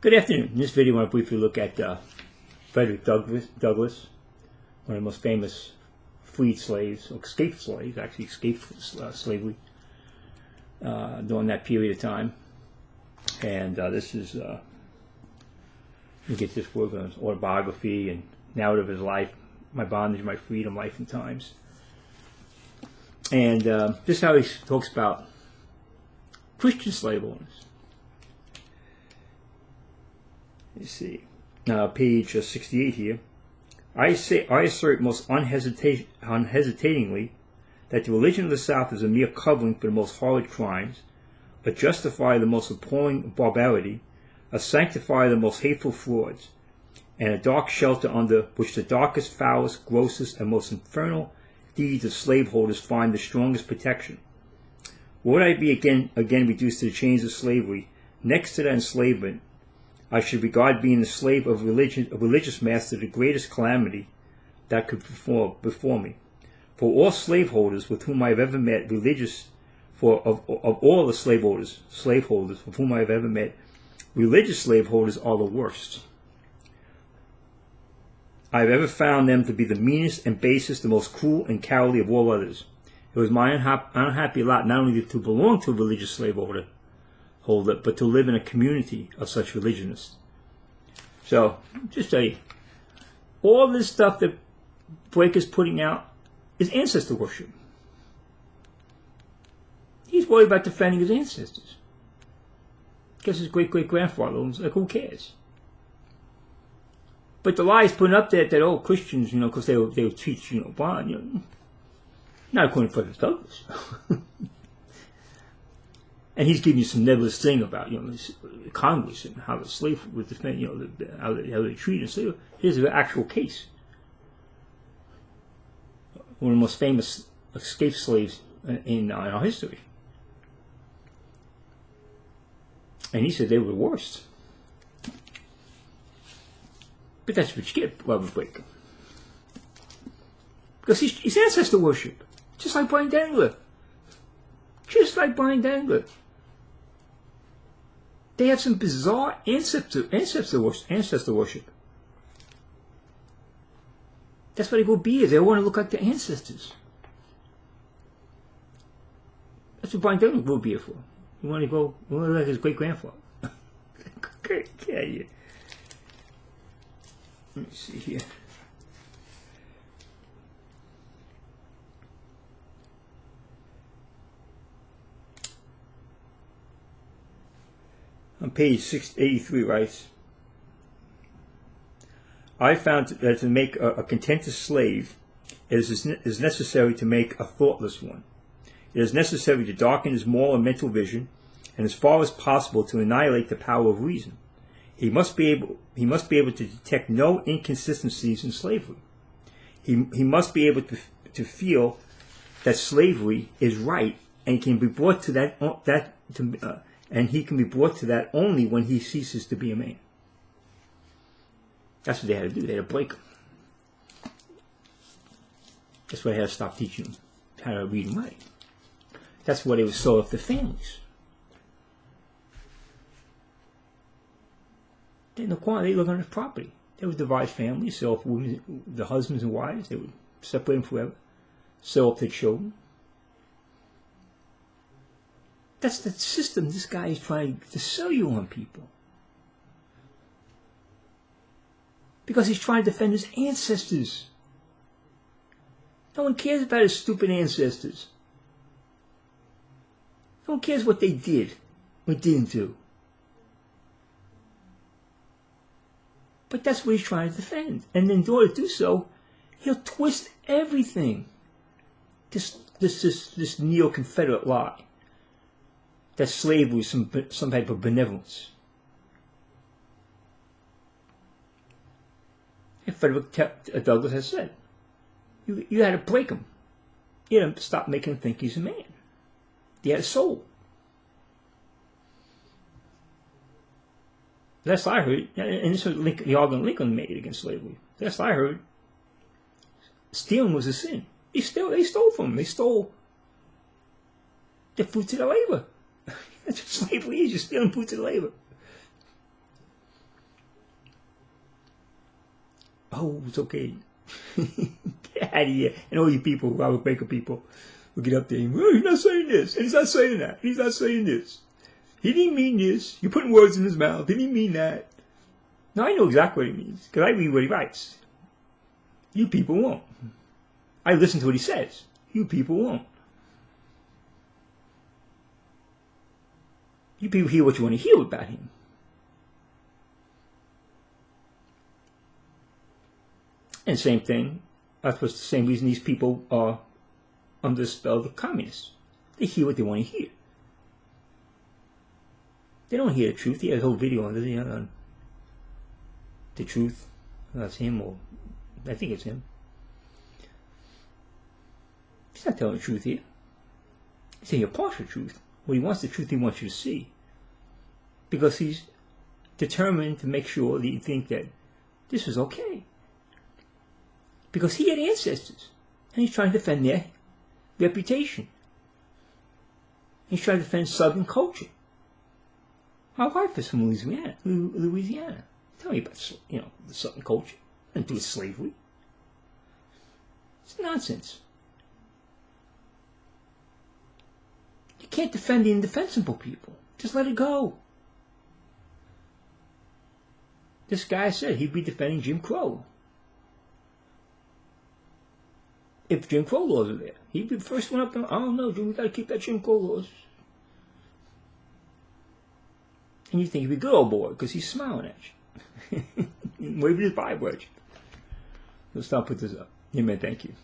Good afternoon. In this video, I want to briefly look at Frederick Douglas, one of the most famous freed slaves, or escaped slaves, actually escaped slavery during that period of time. And this is, you get this work on his autobiography and narrative of his life, My Bondage, My Freedom, Life and Times. And this is how he talks about Christian slave owners. You see, page 68 here. I assert most unhesitatingly that the religion of the South is a mere covering for the most horrid crimes, a justifier the most appalling barbarity, a sanctifier the most hateful frauds, and a dark shelter under which the darkest, foulest, grossest, and most infernal deeds of slaveholders find the strongest protection. Would I be again reduced to the chains of slavery, next to that enslavement, I should regard being the slave of a religious master the greatest calamity that could before me. For all slaveholders with whom I have ever met, of all the slaveholders with whom I have ever met, religious slaveholders are the worst. I have ever found them to be the meanest and basest, the most cruel and cowardly of all others. It was my unhappy lot not only to belong to a religious slaveholder, but to live in a community of such religionists. So, just tell you, all this stuff that Blake is putting out is ancestor worship. He's worried about defending his ancestors. Because his great-great-grandfather was like, who cares? But the lie is putting up there that, oh, Christians, because they would teach, bond, not according to Frederick Douglas. And he's giving you some nebulous thing about, Congress and how the slave would defend, how they treated slaves. Here's an actual case. One of the most famous escaped slaves in our history. And he said they were the worst. But that's what you get, Robert Blake. Because he's ancestor worship. Just like Brian Dangler. Just like Brian Dangler. They have some bizarre ancestor worship. That's why they go beards. They want to look like their ancestors. That's what Brian Dangler grew a beard for. He wanted to look like his great-grandfather. Get out of here. Let me see here. On page 683 writes, I found that to make a contented slave is necessary to make a thoughtless one. It is necessary to darken his moral and mental vision, and as far as possible to annihilate the power of reason. He must be able to detect no inconsistencies in slavery. He must be able to feel that slavery is right and can be brought to and he can be brought to that only when he ceases to be a man. That's what they had to do. They had to break him. That's why they had to stop teaching them how to read and write. That's why they were sold off to families. They had no quality. They lived on his property. They would divide families, sell off women, the husbands and wives. They would separate them forever, sell off their children. That's the system this guy is trying to sell you on, people. Because he's trying to defend his ancestors. No one cares about his stupid ancestors. No one cares what they did or didn't do. But that's what he's trying to defend. And in order to do so, he'll twist everything. This neo-Confederate lie. That slavery was some type of benevolence. And Frederick Douglas has said, you had to break him. You had to stop making him think he's a man. He had a soul. Last I heard, and this was the argument Lincoln made against slavery. Last I heard, stealing was a sin. They stole from him. They stole the fruits of their labor. That's what slavery is. You're stealing fruits of labor. Oh, it's okay. Get out of here. And all you people, Robert Baker people, will get up there and, oh, he's not saying this, and he's not saying that, and he's not saying this. He didn't mean this. You're putting words in his mouth. He didn't mean that. No, I know exactly what he means, because I read what he writes. You people won't. I listen to what he says. You people won't. You people hear what you want to hear about him. And same thing, that's what's the same reason these people are under the spell of the communists. They hear what they want to hear. They don't hear the truth. He had a whole video on this, on the truth. That's him, or I think it's him. He's not telling the truth here. He's saying a partial truth. What he wants, the truth he wants you to see. Because he's determined to make sure that you think that this is okay. Because he had ancestors. And he's trying to defend their reputation. He's trying to defend Southern culture. My wife is from Louisiana. Tell me about, the Southern culture. And do with slavery. It's nonsense. You can't defend the indefensible people. Just let it go. This guy said he'd be defending Jim Crow. If Jim Crow laws are there, he'd be the first one up. Oh no, Jim, we gotta keep that Jim Crow laws. And you think he'd be good old boy because he's smiling at you, waving his Bible at you. So stop, put this up. Amen. Thank you.